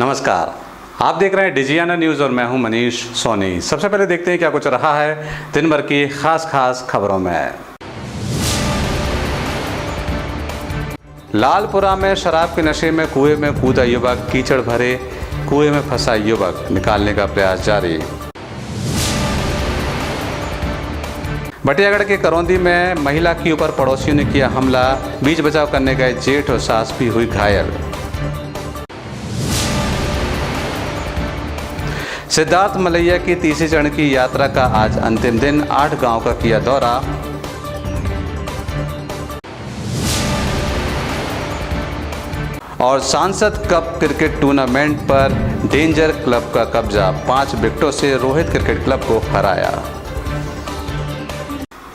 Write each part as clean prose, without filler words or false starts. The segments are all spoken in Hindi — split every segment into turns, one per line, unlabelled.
नमस्कार, आप देख रहे हैं डिजियाना न्यूज़ और मैं हूं मनीष सोनी। सबसे पहले देखते हैं क्या कुछ रहा है दिन भर की खास खबरों में। लालपुरा में शराब के नशे में कुएं में कूदा युवक, कीचड़ भरे कुएं में फंसा युवक, निकालने का प्रयास जारी। बटियागढ़ के करौंदी में महिला के ऊपर पड़ोसियों ने किया हमला, बीच बचाव करने गए जेठ और सास भी हुई घायल। सिद्धार्थ मलैया की तीसरे चरण की यात्रा का आज अंतिम दिन, 8 गांव का किया दौरा। और सांसद कप क्रिकेट टूर्नामेंट पर डेंजर क्लब का कब्जा, 5 विकेटों से रोहित क्रिकेट क्लब को हराया।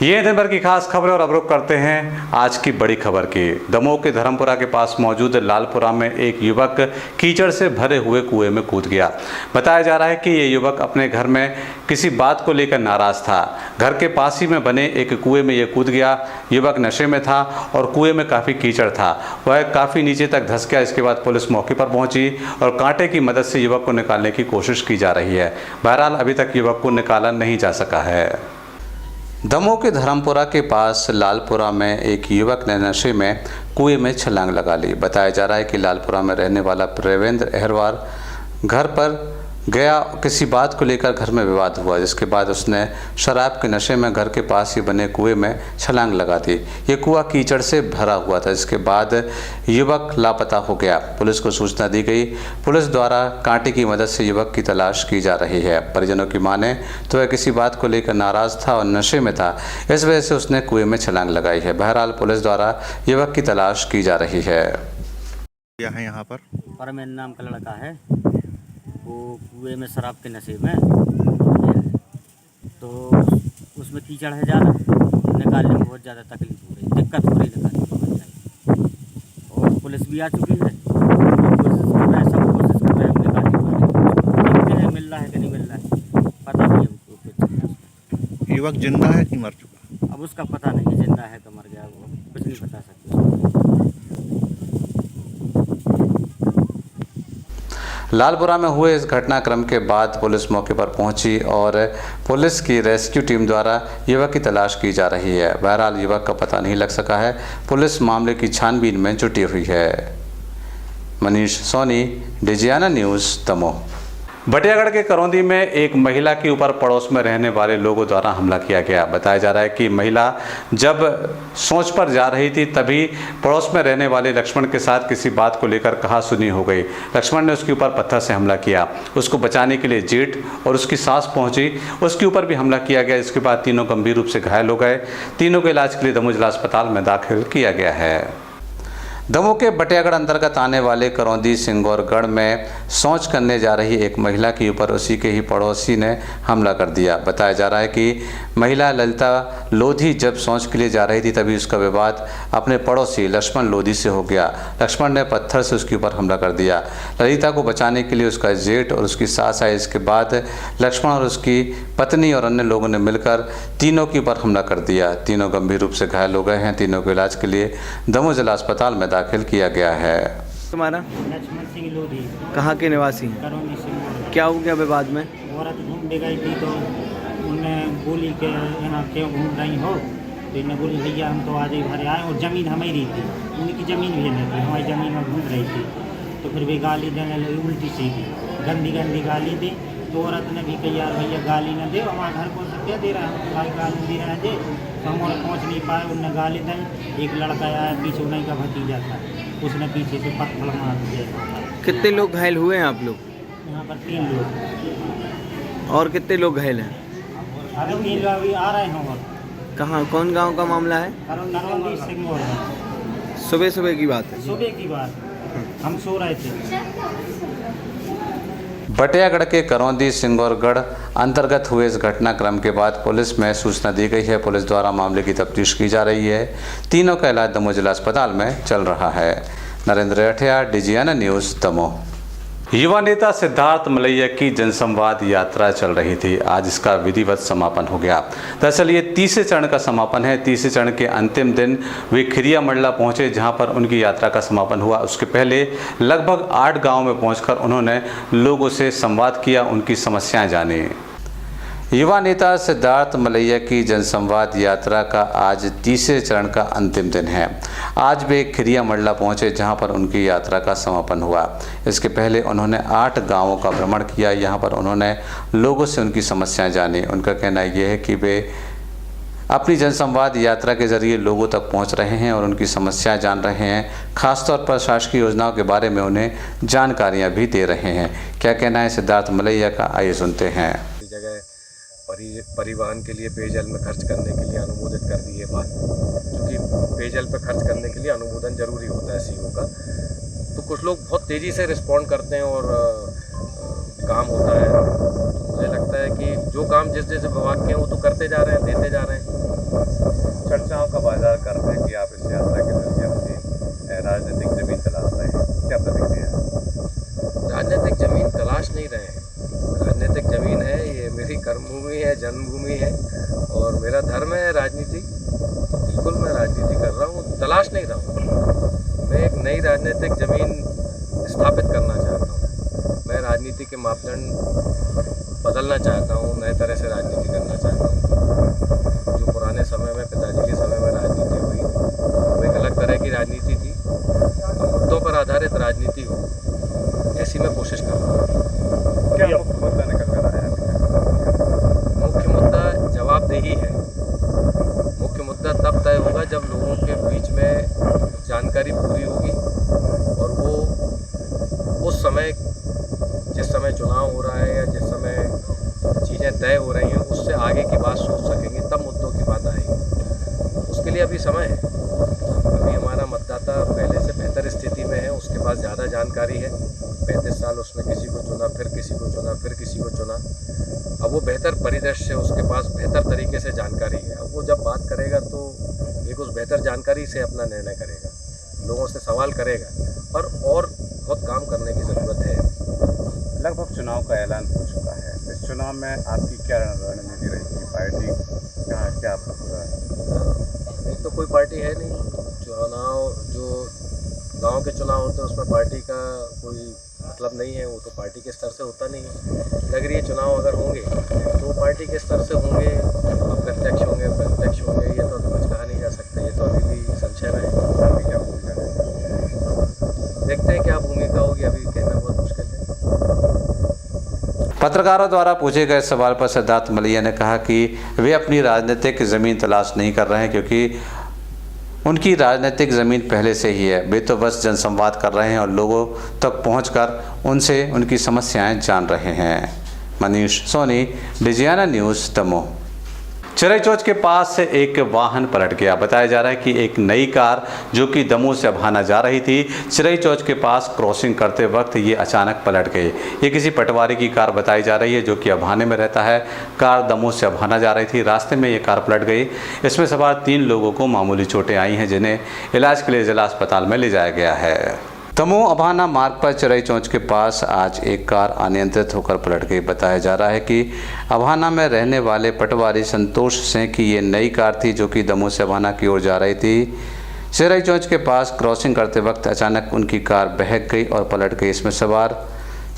ये दिन भर की खास खबरें और अब रुख करते हैं आज की बड़ी खबर की। दमोह के धर्मपुरा के पास मौजूद लालपुरा में एक युवक कीचड़ से भरे हुए कुएं में कूद गया। बताया जा रहा है कि ये युवक अपने घर में किसी बात को लेकर नाराज था। घर के पास ही में बने एक कुएं में ये कूद गया। युवक नशे में था और कुएं में काफ़ी कीचड़ था। वह काफ़ी नीचे तक धंस गया। इसके बाद पुलिस मौके पर पहुंची और कांटे की मदद से युवक को निकालने की कोशिश की जा रही है। बहरहाल अभी तक युवक को निकाला नहीं जा सका है। दमोह के धर्मपुरा के पास लालपुरा में एक युवक ने नशे में कुएं में छलांग लगा ली। बताया जा रहा है कि लालपुरा में रहने वाला प्रेवेंद्र अहरवार घर पर गया, किसी बात को लेकर घर में विवाद हुआ, जिसके बाद उसने शराब के नशे में घर के पास ही बने कुएं में छलांग लगा दी। ये कुआं कीचड़ से भरा हुआ था, जिसके बाद युवक लापता हो गया। पुलिस को सूचना दी गई। पुलिस द्वारा कांटे की मदद से युवक की तलाश की जा रही है। परिजनों की माने तो वह किसी बात को लेकर नाराज था और नशे में था, इस वजह से उसने कुएं में छलांग लगाई है। बहरहाल पुलिस द्वारा युवक की तलाश की जा रही है।
यहाँ पर
मेरा नाम का लड़का है, वो कुएं में शराब के नशे में, तो उसमें कीचड़ है ज़्यादा, निकालने में बहुत ज़्यादा तकलीफ हो रही, दिक्कत हो रही निकालने में। और पुलिस भी आ चुकी है, कोशिश कर रहे हैं, सब कोशिश कर रहे हैं निकालने की। देखते हैं मिल रहा है कि नहीं मिल रहा है, पता नहीं हमको।
युवक जिंदा है कि मर चुका?
अब उसका पता नहीं, जिंदा है तो मर गया, वो कुछ नहीं बता सकते।
लालपुरा में हुए इस घटनाक्रम के बाद पुलिस मौके पर पहुंची और पुलिस की रेस्क्यू टीम द्वारा युवक की तलाश की जा रही है। बहरहाल युवक का पता नहीं लग सका है। पुलिस मामले की छानबीन में जुटी हुई है। मनीष सोनी, डिजियाना न्यूज़, दमोह। बटियागढ़ के करौंदी में एक महिला के ऊपर पड़ोस में रहने वाले लोगों द्वारा हमला किया गया। बताया जा रहा है कि महिला जब सोच पर जा रही थी तभी पड़ोस में रहने वाले लक्ष्मण के साथ किसी बात को लेकर कहासुनी हो गई। लक्ष्मण ने उसके ऊपर पत्थर से हमला किया। उसको बचाने के लिए जेठ और उसकी सास पहुंची, उसके ऊपर भी हमला किया गया। इसके बाद तीनों गंभीर रूप से घायल हो गए। तीनों के इलाज के लिए दमोह जिला अस्पताल में दाखिल किया गया है। दमोह के बटियागढ़ अंतर्गत आने वाले करौंदी सिंगौरगढ़ में शौच करने जा रही एक महिला के ऊपर उसी के ही पड़ोसी ने हमला कर दिया। बताया जा रहा है कि महिला ललिता लोधी जब शौच के लिए जा रही थी तभी उसका विवाद अपने पड़ोसी लक्ष्मण लोधी से हो गया। लक्ष्मण ने पत्थर से उसके ऊपर हमला कर दिया। ललिता को बचाने के लिए उसका जेठ और उसकी सास आई। इसके बाद लक्ष्मण और उसकी पत्नी और अन्य लोगों ने मिलकर तीनों के ऊपर हमला कर दिया। तीनों गंभीर रूप से घायल हो गए हैं। तीनों को इलाज के लिए दमोह जिला अस्पताल में दाखिल किया गया है।
तुम्हारा
लक्ष्मण सिंह लोधी,
कहाँ के निवासी हैं?
करौंदी सिंह।
क्या हो गया विवाद में?
औरत घूमने गई थी तो उनने बोली कि यहाँ क्यों घूम रही हो, तो इन्हें बोली भैया हम तो आज ही भरे आए और ज़मीन हमारी थी, उनकी ज़मीन भी नहीं थी, हमारी ज़मीन में घूम रही थी। तो फिर भी गाली देने लगी उल्टी सीधी, गंदी गाली दी। तो औरत ने भी कही यार भैया गाली न दे, हमारे घर को क्या दे रहा है, तुम्हारी गाली दे रहा है जे, तो हम और पहुँच नहीं पाए, उनने गाली दी। एक लड़का आया पीछे, उन्हीं का भतीजा था, उसने पीछे से पत्थर मार दिया।
कितने लोग घायल हुए हैं आप लोग?
यहाँ पर 3 लोग।
और कितने लोग घायल हैं?
अभी 3 लोग अभी आ रहे हैं। और
कहाँ, कौन गांव का मामला है?
करौंदी सिंगौरगढ़।
सुबह की बात है?
सुबह की बात, हम सो रहे थे।
बटियागढ़ के करौंदी सिंगौरगढ़ अंतर्गत हुए इस घटनाक्रम के बाद पुलिस में सूचना दी गई है। पुलिस द्वारा मामले की तफ्तीश की जा रही है। तीनों का इलाज दमोह जिला अस्पताल में चल रहा है। नरेंद्र अठिया, डिजियाना न्यूज़, दमोह। युवा नेता सिद्धार्थ मलैया की जनसंवाद यात्रा चल रही थी। आज इसका विधिवत समापन हो गया। दरअसल ये तीसरे चरण का समापन है। तीसरे चरण के अंतिम दिन वे खिरिया मंडला पहुंचे, जहां पर उनकी यात्रा का समापन हुआ। उसके पहले लगभग 8 गाँव में पहुंचकर उन्होंने लोगों से संवाद किया, उनकी समस्याएं जानी। युवा नेता सिद्धार्थ मलैया की जनसंवाद यात्रा का आज तीसरे चरण का अंतिम दिन है। आज वे खिरिया मंडला पहुंचे, जहां पर उनकी यात्रा का समापन हुआ। इसके पहले उन्होंने 8 गांवों का भ्रमण किया। यहां पर उन्होंने लोगों से उनकी समस्याएं जानी। उनका कहना यह है कि वे अपनी जनसंवाद यात्रा के जरिए लोगों तक पहुंच रहे हैं और उनकी समस्याएं जान रहे हैं। खासतौर पर शासकीय योजनाओं के बारे में उन्हें जानकारियां भी दे रहे हैं। क्या कहना है सिद्धार्थ मलैया का, आइए सुनते हैं।
परिवहन के लिए पेयजल में खर्च करने के लिए अनुमोदित कर दी है बात, क्योंकि पेयजल पर खर्च करने के लिए अनुमोदन जरूरी होता है सीओ का। तो कुछ लोग बहुत तेज़ी से रिस्पॉन्ड करते हैं और काम होता है। तो मुझे लगता है कि जो काम जिस जिस विभाग के हैं वो तो करते जा रहे हैं, देते जा रहे हैं।
चर्चाओं का बाजार करते हैं कि आप इस यात्रा के जरिए अपनी राजनीतिक जमीन तलाश रहे हैं, क्या प्रतिक्रिया है?
राजनीतिक जमीन तलाश नहीं रहे हैं। राजनीतिक जमीन है, ये मेरी कर्मभूमि है, जन्मभूमि है और मेरा धर्म है राजनीति। बिल्कुल मैं राजनीति कर रहा हूँ, तलाश नहीं रहा हूँ। मैं एक नई राजनीतिक ज़मीन स्थापित करना चाहता हूँ। मैं राजनीति के मापदंड बदलना चाहता हूँ, नए तरह से राजनीति करना चाहता हूँ। जो पुराने समय में, पिताजी के समय में राजनीति हुई, वो एक अलग तरह की राजनीति थी। मुद्दों पर आधारित राजनीति हो, ऐसी मैं कोशिश कर रहा हूँ।
क्या मुख्य मुद्दा निकल कर आया?
मुख्य मुद्दा जवाबदेही है। मुख्य मुद्दा तब तय होगा जब लोगों के बीच में जानकारी पूरी होगी और वो उस समय, जिस समय चुनाव हो रहा है या जिस समय चीज़ें तय हो रही हैं, उससे आगे की बात सोच सकेंगे, तब मुद्दों की बात आएगी। उसके लिए अभी समय है। अभी हमारा मतदाता पहले से बेहतर स्थिति में है, उसके पास ज़्यादा जानकारी है। 35 साल उसने किसी को चुना, फिर किसी को चुना, फिर किसी को चुना। अब वो बेहतर परिदृश्य, उसके पास बेहतर तरीके से जानकारी है। अब वो जब बात करेगा तो एक उस बेहतर जानकारी से अपना निर्णय करेगा, लोगों से सवाल करेगा, पर और बहुत काम करने की ज़रूरत है।
लगभग चुनाव का ऐलान हो चुका है। इस चुनाव में आपकी क्या रणनीति रहेगी? पार्टी क्या आपका पूरा है?
एक तो कोई पार्टी है नहीं। चुनाव जो गांव के चुनाव होते हैं उसमें पार्टी का कोई मतलब नहीं है, वो तो पार्टी के स्तर से होता नहीं है। लग रही है चुनाव अगर होंगे तो पार्टी के स्तर से होंगे, अप्रत्यक्ष होंगे, प्रत्यक्ष होंगे, ये तो कुछ कहा नहीं जा सकता। ये तो अभी भी संशय में है।
आपकी क्या भूमिका है?
देखते हैं क्या भूमिका होगी, अभी कहना बहुत मुश्किल है।
पत्रकारों द्वारा पूछे गए सवाल पर सिद्धार्थ मलैया ने कहा कि वे अपनी राजनीतिक ज़मीन तलाश नहीं कर रहे हैं, क्योंकि उनकी राजनीतिक ज़मीन पहले से ही है। वे तो बस जनसंवाद कर रहे हैं और लोगों तक पहुंचकर उनसे उनकी समस्याएं जान रहे हैं। मनीष सोनी, डिजियाना न्यूज़, दमोह। चिरई चौक के पास से एक वाहन पलट गया। बताया जा रहा है कि एक नई कार जो कि दमोह से अभाना जा रही थी, चिरई चौक के पास क्रॉसिंग करते वक्त ये अचानक पलट गई। ये किसी पटवारी की कार बताई जा रही है जो कि अभाने में रहता है। कार दमोह से अभाना जा रही थी, रास्ते में ये कार पलट गई। इसमें सवार 3 लोगों को मामूली चोटें आई हैं, जिन्हें इलाज के लिए जिला अस्पताल में ले जाया गया है। दमोह अभाना मार्ग पर चिरई चौक के पास आज एक कार अनियंत्रित होकर पलट गई। बताया जा रहा है कि अभाना में रहने वाले पटवारी संतोष सिंह की ये नई कार थी जो कि दमोह से अभाना की ओर जा रही थी। चिरई चौक के पास क्रॉसिंग करते वक्त अचानक उनकी कार बहक गई और पलट गई। इसमें सवार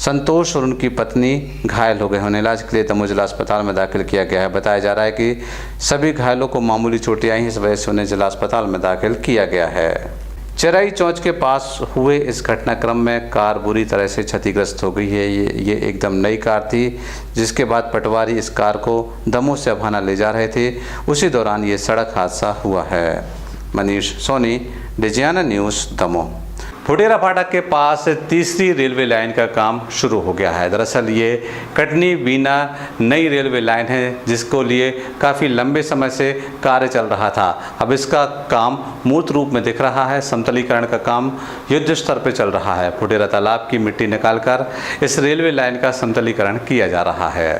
संतोष और उनकी पत्नी घायल हो गए। उन्हें इलाज के लिए दमोह जिला अस्पताल में दाखिल किया गया है। बताया जा रहा है कि सभी घायलों को मामूली चोटें आई हैं, इस वजह से उन्हें जिला अस्पताल में दाखिल किया गया है। चिरई चौक के पास हुए इस घटनाक्रम में कार बुरी तरह से क्षतिग्रस्त हो गई है। ये एकदम नई कार थी, जिसके बाद पटवारी इस कार को दमोह से अभाना ले जा रहे थे। उसी दौरान ये सड़क हादसा हुआ है। मनीष सोनी, डिजियाना न्यूज़, दमोह। फुटेरा फाटक के पास तीसरी रेलवे लाइन का काम शुरू हो गया है। दरअसल ये कटनी बीना नई रेलवे लाइन है, जिसको लिए काफ़ी लंबे समय से कार्य चल रहा था। अब इसका काम मूर्त रूप में दिख रहा है। समतलीकरण का काम युद्ध स्तर पर चल रहा है। फुटेरा तालाब की मिट्टी निकालकर इस रेलवे लाइन का समतलीकरण किया जा रहा है।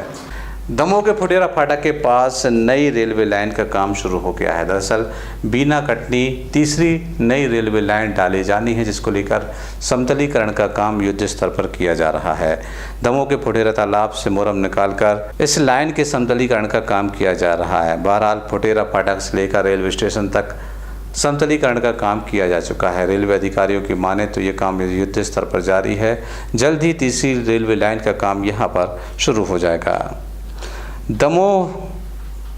दमोह के फुटेरा फाटक के पास नई रेलवे लाइन का काम शुरू हो गया है। दरअसल बीना कटनी तीसरी नई रेलवे लाइन डाली जानी है, जिसको लेकर समतलीकरण का काम युद्ध स्तर पर किया जा रहा है। दमोह के फुटेरा तालाब से मोरम निकालकर इस लाइन के समतलीकरण का काम किया जा रहा है। बहरहाल फुटेरा फाटक से लेकर रेलवे स्टेशन तक समतलीकरण का काम किया जा चुका है। रेलवे अधिकारियों की माने तो ये काम युद्ध स्तर पर जारी है। जल्द ही तीसरी रेलवे लाइन का काम यहाँ पर शुरू हो जाएगा। दमोह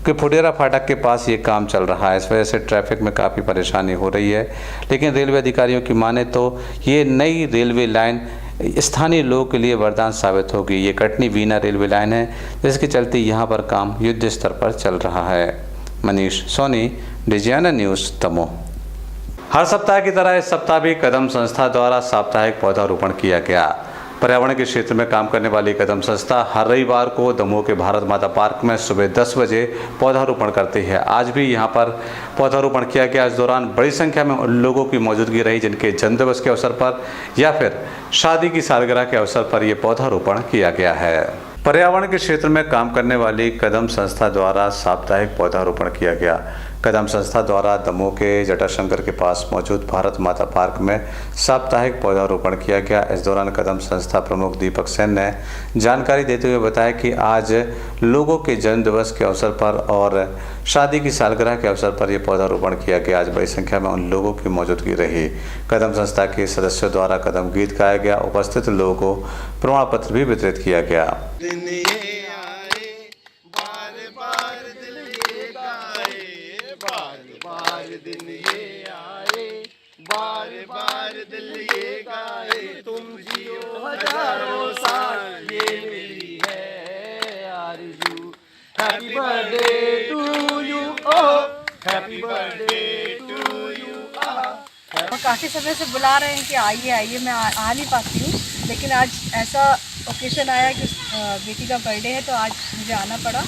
के फुटेरा फाटक के पास ये काम चल रहा है, इस वजह से ट्रैफिक में काफ़ी परेशानी हो रही है। लेकिन रेलवे अधिकारियों की माने तो ये नई रेलवे लाइन स्थानीय लोगों के लिए वरदान साबित होगी। ये कटनी बीना रेलवे लाइन है, जिसके चलते यहाँ पर काम युद्ध स्तर पर चल रहा है। मनीष सोनी, डिजियाना न्यूज़, दमोह। हर सप्ताह की तरह इस सप्ताह भी कदम संस्था द्वारा साप्ताहिक पौधारोपण किया गया। पर्यावरण के क्षेत्र में काम करने वाली कदम संस्था हर रविवार को दमोह के भारत माता पार्क में सुबह 10 बजे पौधारोपण करती है। आज भी यहां पर पौधारोपण किया गया। इस दौरान बड़ी संख्या में उन लोगों की मौजूदगी रही जिनके जन्मदिवस के अवसर पर या फिर शादी की सालगिरह के अवसर पर यह पौधारोपण किया गया है। पर्यावरण के क्षेत्र में काम करने वाली कदम संस्था द्वारा साप्ताहिक पौधारोपण किया गया। कदम संस्था द्वारा दमोह के जटाशंकर के पास मौजूद भारत माता पार्क में साप्ताहिक पौधारोपण किया गया। इस दौरान कदम संस्था प्रमुख दीपक सेन ने जानकारी देते हुए बताया कि आज लोगों के जन्मदिवस के अवसर पर और शादी की सालगिरह के अवसर पर यह पौधारोपण किया गया। आज बड़ी संख्या में उन लोगों की मौजूदगी रही। कदम संस्था के सदस्यों द्वारा कदम गीत गाया गया। उपस्थित लोगों को प्रमाण पत्र भी वितरित किया गया।
दिन ये आए बार बार दिल ये गाए तुम जियो हजारों साल ये मेरी है आरज़ू। Happy birthday to you, oh happy birthday to you.
काफ़ी समय से बुला रहे हैं कि आइए आइए, मैं आ नहीं पाती हूँ, लेकिन आज ऐसा ओकेशन आया कि बेटी का बर्थडे है तो आज मुझे आना पड़ा।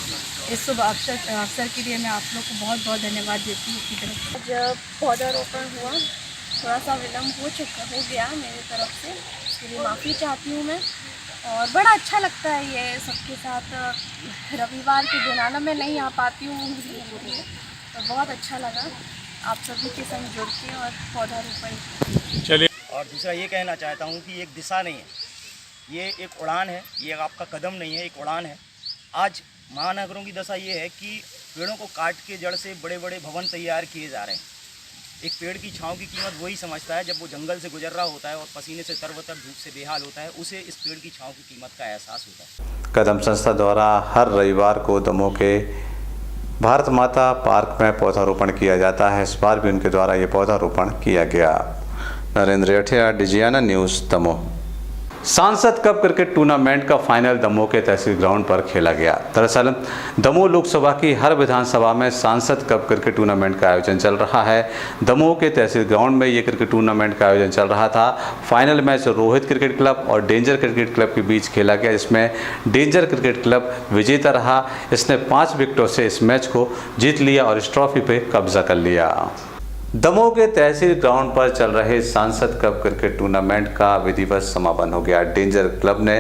इस शुभ अवसर के लिए मैं आप लोग को बहुत बहुत धन्यवाद देती हूँ अपनी तरफ से।
जब पौधारोपण हुआ थोड़ा सा विलम्ब हो गया मेरी तरफ से, उसके लिए माफ़ी चाहती हूँ मैं। और बड़ा अच्छा लगता है ये सबके साथ रविवार के दिन आना। मैं नहीं आ पाती हूँ तो बहुत अच्छा लगा आप सभी के संग जुड़ के और पौधारोपण।
चलिए। और दूसरा ये कहना चाहता हूँ कि एक दिशा नहीं है, ये एक उड़ान है, ये आपका कदम नहीं है, एक उड़ान है। आज महानगरों की दशा ये है कि पेड़ों को काट के जड़ से बड़े बड़े भवन तैयार किए जा रहे हैं। एक पेड़ की छांव की कीमत वही समझता है जब वो जंगल से गुजर रहा होता है और पसीने से तरबतर धूप से बेहाल होता है, उसे इस पेड़ की छांव की कीमत का एहसास होता है।
कदम संस्था द्वारा हर रविवार को दमोह के भारत माता पार्क में पौधारोपण किया जाता है। इस बार भी उनके द्वारा ये पौधारोपण किया गया। नरेंद्र अठिया, डिजियाना न्यूज़, दमोह। सांसद कप क्रिकेट टूर्नामेंट का फाइनल दमोह के तहसील ग्राउंड पर खेला गया। दरअसल दमोह लोकसभा की हर विधानसभा में सांसद कप क्रिकेट टूर्नामेंट का आयोजन चल रहा है। दमोह के तहसील ग्राउंड में ये क्रिकेट टूर्नामेंट का आयोजन चल रहा था। Final match Rohit cricket club और डेंजर क्रिकेट क्लब के बीच खेला गया, जिसमें डेंजर क्रिकेट क्लब विजेता रहा। इसने 5 विकेटों से इस मैच को जीत लिया और इस ट्रॉफी पे कब्जा कर लिया। दमोह के तहसील ग्राउंड पर चल रहे सांसद कप क्रिकेट टूर्नामेंट का विधिवत समापन हो गया। डेंजर क्लब ने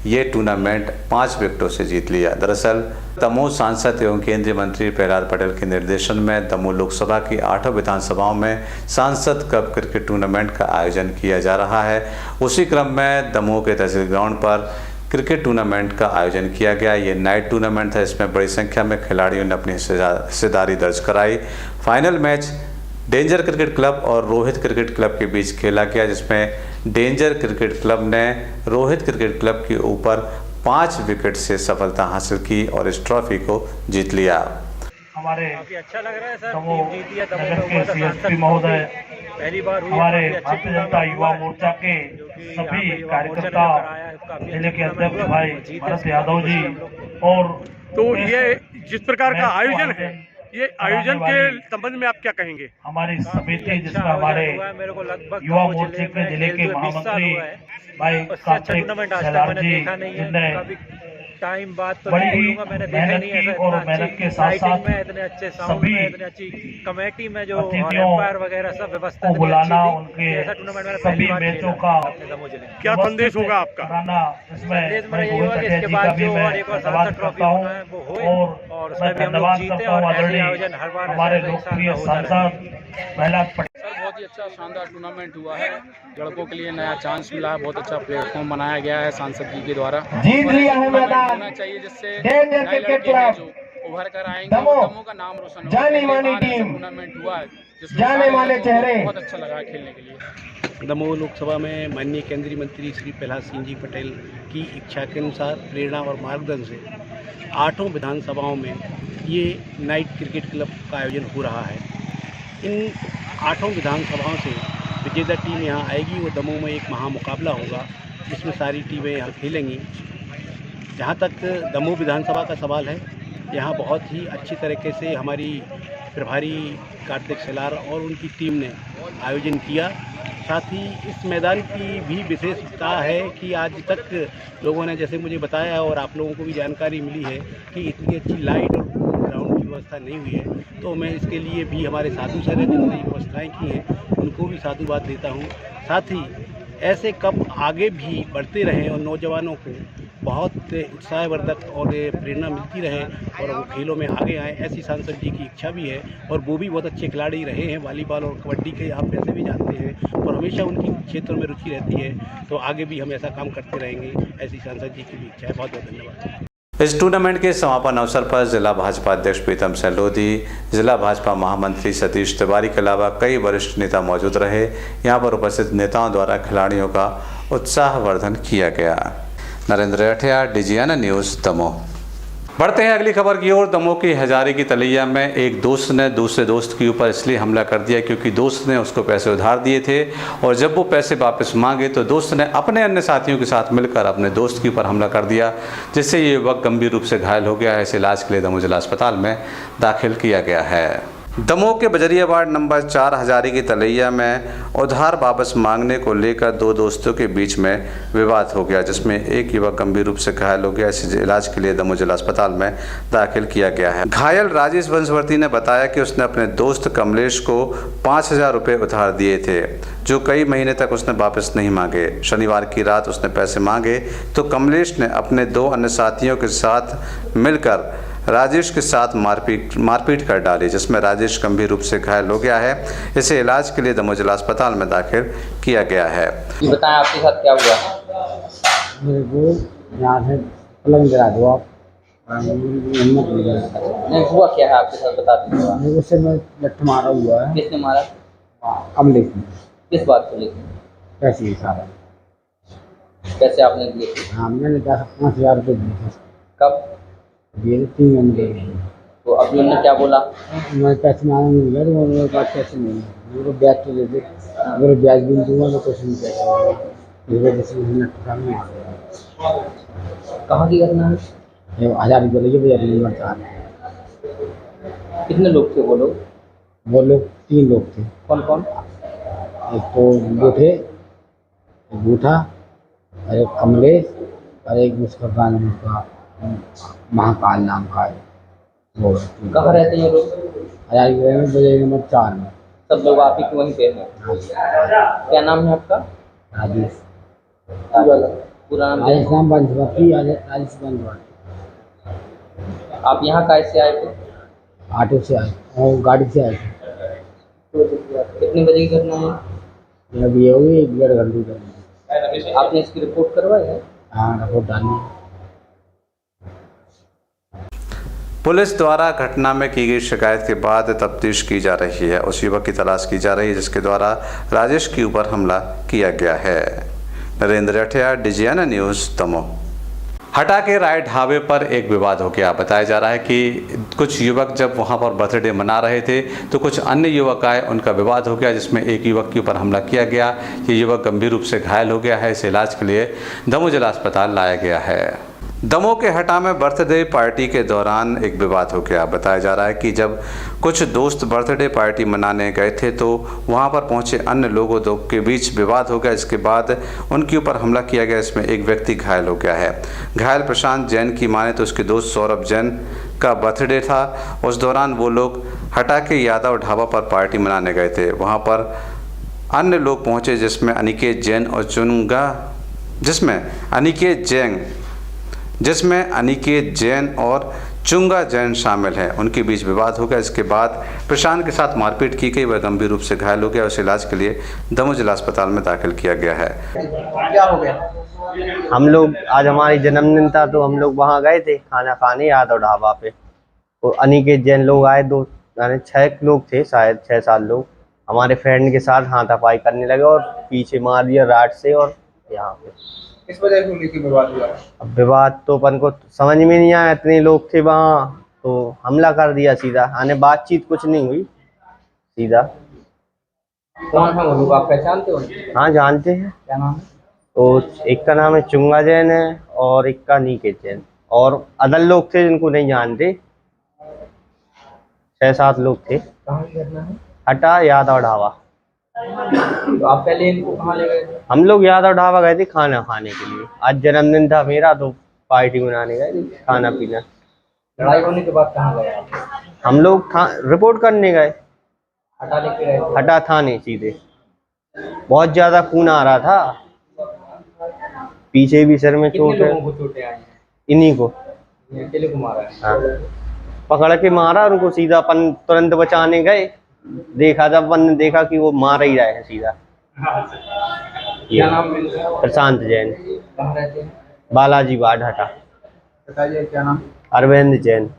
ये टूर्नामेंट 5 विकेटों से जीत लिया। दरअसल दमोह सांसद एवं केंद्रीय मंत्री प्रहलाद पटेल के निर्देशन में दमोह लोकसभा की 8 विधानसभाओं में सांसद कप क्रिकेट टूर्नामेंट का आयोजन किया जा रहा है। उसी क्रम में दमोह के तहसील ग्राउंड पर क्रिकेट टूर्नामेंट का आयोजन किया गया। ये नाइट टूर्नामेंट था, इसमें बड़ी संख्या में खिलाड़ियों ने अपनी हिस्सेदारी दर्ज कराई। Final match danger cricket club और रोहित क्रिकेट क्लब के बीच खेला गया, जिसमें डेंजर क्रिकेट क्लब ने रोहित क्रिकेट क्लब के ऊपर 5 विकेट से सफलता हासिल की और इस ट्रॉफी को जीत लिया।
हमारे अच्छा लग रहा है सर, नगर के CSP महोदय, पहली बार हमारे भारतीय जनता युवा मोर्चा के सभी कार्यकर्ता, जिले के अध्यक्ष भाई भरत यादव जी, और
तो ये जिस प्रकार का आयोजन है, ये आयोजन के संबंध में आप क्या कहेंगे?
हमारी समिति जिसमें हमारे युवा मोर्चे के जिले के महामंत्री भाई कार्तिक सैलार जी, जिनने टाइम बाद तो नहीं बोलूँगा, मैंने देखा नहीं ऐसा इतना अच्छी लाइटिंग में, इतने अच्छे साउंड में, इतने अच्छी कमेटी में जो एम्पायर वगैरह सब व्यवस्था इतनी अच्छी थी। ऐसा टूर्नामेंट मैंने पहली बार खेला अपने दमोह जिले में।
क्या संदेश होगा आपका?
संदेश मेरा यही होगा कि इसके बाद जो और एक और सांसद ट्रॉफी होना है वो होए और उसमें भी हम लोग जीते और ऐसे आयोजन हर बार होता रहे।
सर बहुत ही अच्छा शानदार टूर्नामेंट हुआ है, लड़कों के लिए नया चांस मिला है, बहुत अच्छा प्लेटफॉर्म बनाया गया है सांसद जी के द्वारा। जीत लिया है मैदान होना चाहिए जिससे नए लड़के हैं जो उभर कर आएंगे, दमोह का नाम रोशन होगा। टूर्नामेंट हुआ है जिसमें बहुत अच्छा लगा खेलने के लिए।
दमोह लोकसभा में माननीय केंद्रीय मंत्री श्री प्रहलाद सिंह जी पटेल की इच्छा के अनुसार, प्रेरणा और मार्गदर्शन से 8 विधानसभाओं में ये नाइट क्रिकेट क्लब का आयोजन हो रहा है। इन 8 विधानसभाओं से विजेता टीम यहाँ आएगी। वो दमोह में एक महामुकाबला होगा जिसमें सारी टीमें यहाँ खेलेंगी। जहाँ तक दमोह विधानसभा का सवाल है, यहाँ बहुत ही अच्छी तरीके से हमारी प्रभारी कार्तिक सेलार और उनकी टीम ने आयोजन किया। साथ ही इस मैदान की भी विशेषता है कि आज तक लोगों ने जैसे मुझे बताया और आप लोगों को भी जानकारी मिली है कि इतनी अच्छी लाइट और ग्राउंड की व्यवस्था नहीं हुई है। तो मैं इसके लिए भी हमारे साधु सर ने जितनी व्यवस्थाएँ की हैं उनको भी साधुवाद देता हूँ। साथ ही ऐसे कप आगे भी बढ़ते रहें और नौजवानों को बहुत उत्साहवर्धक और प्रेरणा मिलती रहे और वो खेलों में आगे आएँ, ऐसी सांसद जी की इच्छा भी है। और वो भी बहुत अच्छे खिलाड़ी रहे हैं, वॉलीबॉल और कबड्डी के आप वैसे भी जानते हैं और हमेशा उनकी क्षेत्रों में रुचि रहती है। तो आगे भी हम ऐसा काम करते रहेंगे, ऐसी सांसद जी की भी इच्छा है। बहुत बहुत धन्यवाद।
इस टूर्नामेंट के समापन अवसर पर जिला भाजपा अध्यक्ष प्रीतम सिंह लोधी, जिला भाजपा महामंत्री सतीश तिवारी के अलावा कई वरिष्ठ नेता मौजूद रहे। यहां पर उपस्थित नेताओं द्वारा खिलाड़ियों का उत्साहवर्धन किया गया। Narendra Rathiya, DGN news, Damoh. बढ़ते हैं अगली खबर की ओर। दमोह की हजारी की तलैया में एक दोस्त ने दूसरे दोस्त के ऊपर इसलिए हमला कर दिया क्योंकि दोस्त ने उसको पैसे उधार दिए थे और जब वो पैसे वापस मांगे तो दोस्त ने अपने अन्य साथियों के साथ मिलकर अपने दोस्त के ऊपर हमला कर दिया, जिससे ये युवक गंभीर रूप से घायल हो गया है। इसे इलाज के लिए दमोह जिला अस्पताल में दाखिल किया गया है। दमोह के बजरिया वार्ड नंबर 4 हजारी की तलैया में उधार वापस मांगने को लेकर 2 दोस्तों के बीच में विवाद हो गया, जिसमें एक युवक गंभीर रूप से घायल हो गया। इसे इलाज के लिए दमोह जिला अस्पताल में दाखिल किया गया है। घायल राजेश वंशवर्ती ने बताया कि उसने अपने दोस्त कमलेश को 5000 रुपये उधार दिए थे, जो कई महीने तक उसने वापस नहीं मांगे। शनिवार की रात उसने पैसे मांगे तो कमलेश ने अपने 2 अन्य साथियों के साथ मिलकर राजेश के साथ मारपीट कर डाली, जिसमें राजेश गंभीर रूप से घायल हो गया है। इसे इलाज के लिए दमोह जिला अस्पताल में दाखिल किया गया है।
ये बताएं आपके साथ क्या हुआ?
मेरे को यहाँ से पलंग गिरा दो आप।
नहीं हुआ क्या है आपके साथ, बता दीजिए।
मेरे को सिर में लठ मारा हुआ है।
किसने मारा?
कमलेश ने।
किस बात को लेकर?
पैसे ही सारा।
पैसे आपने दिए थे?
हाँ, मैंने 5000 रुपये दिए थे।
कब
दिए? 3 महीने।
तो अभी उन्होंने क्या बोला?
मैं पैसे मांगने लगा तो मेरे पास पैसे नहीं है। मेरे को ब्याज तो दे दे, मेरे ब्याज भी दूंगा तो कुछ नहीं पैसा। इस वजह से मैंने
कहाँ की घटना है?
हजारी को लेके बजारी नंबर 4।
कितने लोग थे वो लोग?
वो लोग 3 लोग थे।
कौन कौन?
एक तो गोठे, एक बूठा और एक कमलेश और एक उसका गाना उसका महाकाल नाम का है। वो
कहाँ रहते हैं ये लोग?
हजारी में बजारी नंबर 4 में।
सब लोग आप ही के वहीं पे हैं? क्या नाम है आपका?
राजेश।
पूरा नाम?
राजेश नाम वंशवर्ती, राजेश वंशवर्ती।
आप यहाँ कैसे आए थे?
ऑटो से आए और गाड़ी से आए थे।
कितने बजे की घटना है?
अभी ये हुई 1.5 घंटे की।
आपने इसकी रिपोर्ट करवाई है?
हाँ, रिपोर्ट डाली है।
पुलिस द्वारा घटना में की गई शिकायत के बाद तफ्तीश की जा रही है। उस युवक की तलाश की जा रही है जिसके द्वारा राजेश के ऊपर हमला किया गया है। Narendra Rathiya, DGN news, Damoh. हटा के राय ढाबे पर एक विवाद हो गया। बताया जा रहा है कि कुछ युवक जब वहां पर बर्थडे मना रहे थे तो कुछ अन्य युवक आए, उनका विवाद हो गया, जिसमें एक युवक के ऊपर हमला किया गया। ये युवक गंभीर रूप से घायल हो गया है। इसे इलाज के लिए दमोह जिला अस्पताल लाया गया है। दमोह के हटा में बर्थडे पार्टी के दौरान एक विवाद हो गया। बताया जा रहा है कि जब कुछ दोस्त बर्थडे पार्टी मनाने गए थे तो वहां पर पहुंचे अन्य लोगों के बीच विवाद हो गया। इसके बाद उनके ऊपर हमला किया गया। इसमें एक व्यक्ति घायल हो गया है। घायल प्रशांत जैन की माने तो उसके दोस्त सौरभ जैन का बर्थडे था। उस दौरान वो लोग हटा के यादव ढाबा पर पार्टी मनाने गए थे। वहाँ पर अन्य लोग पहुँचे जिसमें अनिकेत जैन और चुंगा जैन शामिल हैं। उनके बीच विवाद हो गया। इसके बाद प्रशांत के साथ मारपीट की गई। वह गंभीर रूप से घायल हो गया। उसे इलाज के लिए दमोह जिला अस्पताल में दाखिल किया गया है।
क्या हो गया? हम लोग आज हमारी जन्मदिन था तो हम लोग वहाँ गए थे खाना खाने यादव ढाबा पे। तो अनिकेत जैन लोग आए, 6 लोग थे, शायद 6-7 लोग हमारे फ्रेंड के साथ हाथापाई करने लगे और पीछे मार दिया राड से। और यहाँ पे
इस वजह से उन्हीं की विवाद हुआ।
अब विवाद तो अपन को समझ में नहीं आया, इतने लोग थे वहाँ तो हमला कर दिया सीधा। आने बातचीत कुछ नहीं हुई, सीधा।
कौन है वो लोग, आप पहचानते हो?
हाँ जानते हैं।
क्या नाम है?
तो एक का नाम है चुंगा जैन है और एक का अनिकेत जैन, और अदर लोग थे जिनको नहीं जानते। 6-7 लोग थे।
कहाँ की घटना है?
हटा यादव ढाबा।
तो आप पहले इनको कहाँ ले गए थे?
हम लोग यादव ढाबा गए थे खाना खाने के लिए। आज जन्मदिन था मेरा तो पार्टी मनाने गए थे, खाना पीना।
लड़ाई होने के बाद कहाँ गए आप?
हम लोग रिपोर्ट करने गए।
हटा लेके गए थे?
हटा थाने सीधे। बहुत ज्यादा खून आ रहा था, पीछे भी सर में चोट है।
लोगों को चोटें आई हैं?
इन्हीं को।
अकेले को मारा है?
हाँ, पकड़ के मारा उनको सीधा। अपन तुरंत बचाने गए, देखा जब अपन ने देखा कि वो मार ही रहे हैं सीधा।
क्या नाम है?
प्रशांत जैन।
कहाँ रहते हैं?
बालाजी वार्ड हटा।
बताइए क्या नाम?
अरविंद जैन।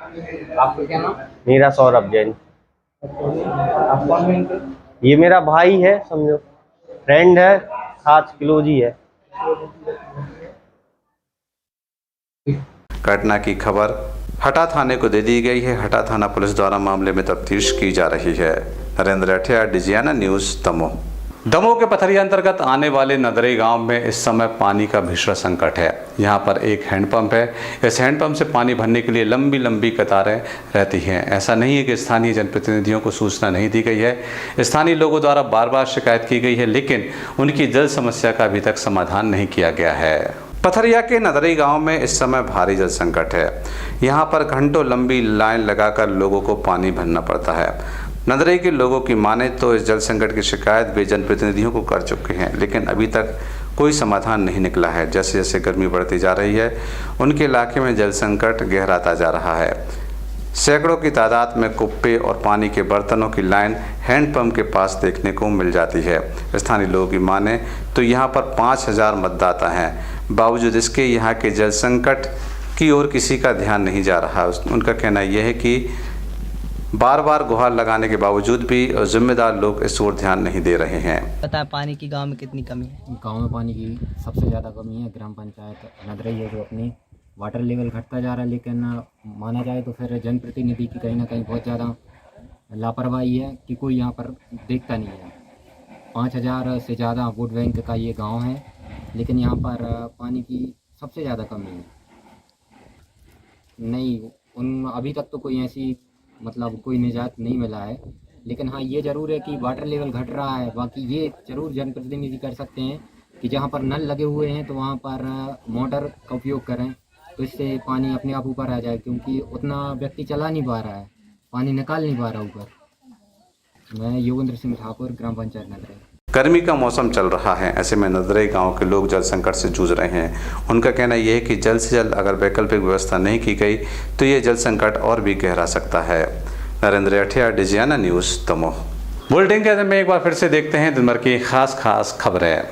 आपका क्या नाम?
मेरा सौरभ जैन।
आप कौन है इनके?
ये मेरा भाई है, समझो, फ्रेंड है, खास क्लोज ही है।
घटना की खबर हटा थाने को दे दी गई है। हटा थाना पुलिस द्वारा मामले में तफ्तीश की जा रही है। नरेंद्र अठिया, डिजियाना न्यूज़, दमोह। दमोह के पथरिया अंतर्गत आने वाले नदरई गांव में इस समय पानी का भीषण संकट है। यहां पर एक हैंडपंप है। इस हैंडपंप से पानी भरने के लिए लंबी लंबी कतारें रहती हैं। ऐसा नहीं है कि स्थानीय जनप्रतिनिधियों को सूचना नहीं दी गई है। स्थानीय लोगों द्वारा बार बार शिकायत की गई है, लेकिन उनकी जल समस्या का अभी तक समाधान नहीं किया गया है। पथरिया के नदरई गांव में इस समय भारी जल संकट है। यहां पर घंटों लंबी लाइन लगाकर लोगों को पानी भरना पड़ता है। नदरई के लोगों की माने तो इस जल संकट की शिकायत वे जनप्रतिनिधियों को कर चुके हैं, लेकिन अभी तक कोई समाधान नहीं निकला है। जैसे जैसे गर्मी बढ़ती जा रही है, उनके इलाके में जल संकट गहराता जा रहा है। सैकड़ों की तादाद में कुप्पे और पानी के बर्तनों की लाइन हैंडपंप के पास देखने को मिल जाती है। स्थानीय लोगों की माने तो यहाँ पर 5000 मतदाता हैं। बावजूद इसके यहाँ के जल संकट की ओर किसी का ध्यान नहीं जा रहा। उनका कहना यह है कि बार बार गुहार लगाने के बावजूद भी जिम्मेदार लोग इस ओर ध्यान नहीं दे रहे हैं।
पता है पानी की गांव में कितनी कमी है?
गांव में पानी की सबसे ज़्यादा कमी है। ग्राम पंचायत नदरई है जो अपनी वाटर लेवल घटता जा रहा है, लेकिन माना जाए तो फिर जनप्रतिनिधि की कहीं ना कहीं बहुत ज़्यादा लापरवाही है कि कोई यहाँ पर देखता नहीं है। 5000 से ज़्यादा वोट बैंक का ये गांव है, लेकिन यहाँ पर पानी की सबसे ज़्यादा कमी है। नहीं, अभी तक तो कोई ऐसी कोई निजात नहीं मिला है। लेकिन हाँ, ये ज़रूर है कि वाटर लेवल घट रहा है। बाकी ये ज़रूर जनप्रतिनिधि कर सकते हैं कि जहाँ पर नल लगे हुए हैं तो वहाँ पर मोटर का उपयोग करें, तो इससे पानी अपने आप ऊपर आ जाए, क्योंकि उतना व्यक्ति चला नहीं पा रहा है, पानी निकाल नहीं पा रहा ऊपर। मैं योगेंद्र सिंह ठाकुर, ग्राम पंचायत नदरई।
गर्मी का मौसम चल रहा है, ऐसे में नदरई गांव के लोग जल संकट से जूझ रहे हैं। उनका कहना यह है कि जल्द से जल्द अगर वैकल्पिक व्यवस्था नहीं की गई तो ये जल संकट और भी गहरा सकता है। नरेंद्र अठिया, डिजियाना न्यूज़, दमोह। बुलेटिन के अंत में एक बार फिर से देखते हैं दिन भर की खास खबरें।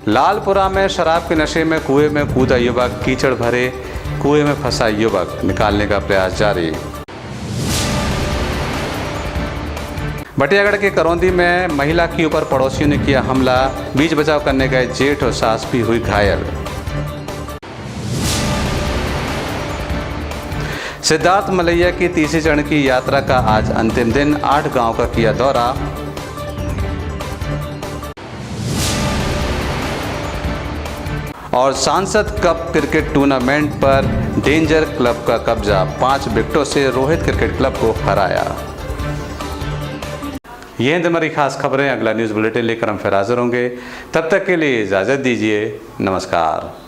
लालपुरा में शराब के नशे में कुएं में कूदा युवक, कीचड़ भरे कुएं में फंसा युवक, निकालने का प्रयास जारी। बटियागढ़ के करौंदी में महिला के ऊपर पड़ोसियों ने किया हमला, बीच बचाव करने गए जेठ और सास भी हुई घायल। सिद्धार्थ मलैया की तीसरे चरण की यात्रा का आज अंतिम दिन, 8 गांव का किया दौरा। और सांसद कप क्रिकेट टूर्नामेंट पर डेंजर क्लब का कब्जा, 5 विकेटों से रोहित क्रिकेट क्लब को हराया। ये हैं हमारी खास खबरें। अगला न्यूज़ बुलेटिन लेकर हम फिर हाजिर होंगे। तब तक के लिए इजाज़त दीजिए। नमस्कार।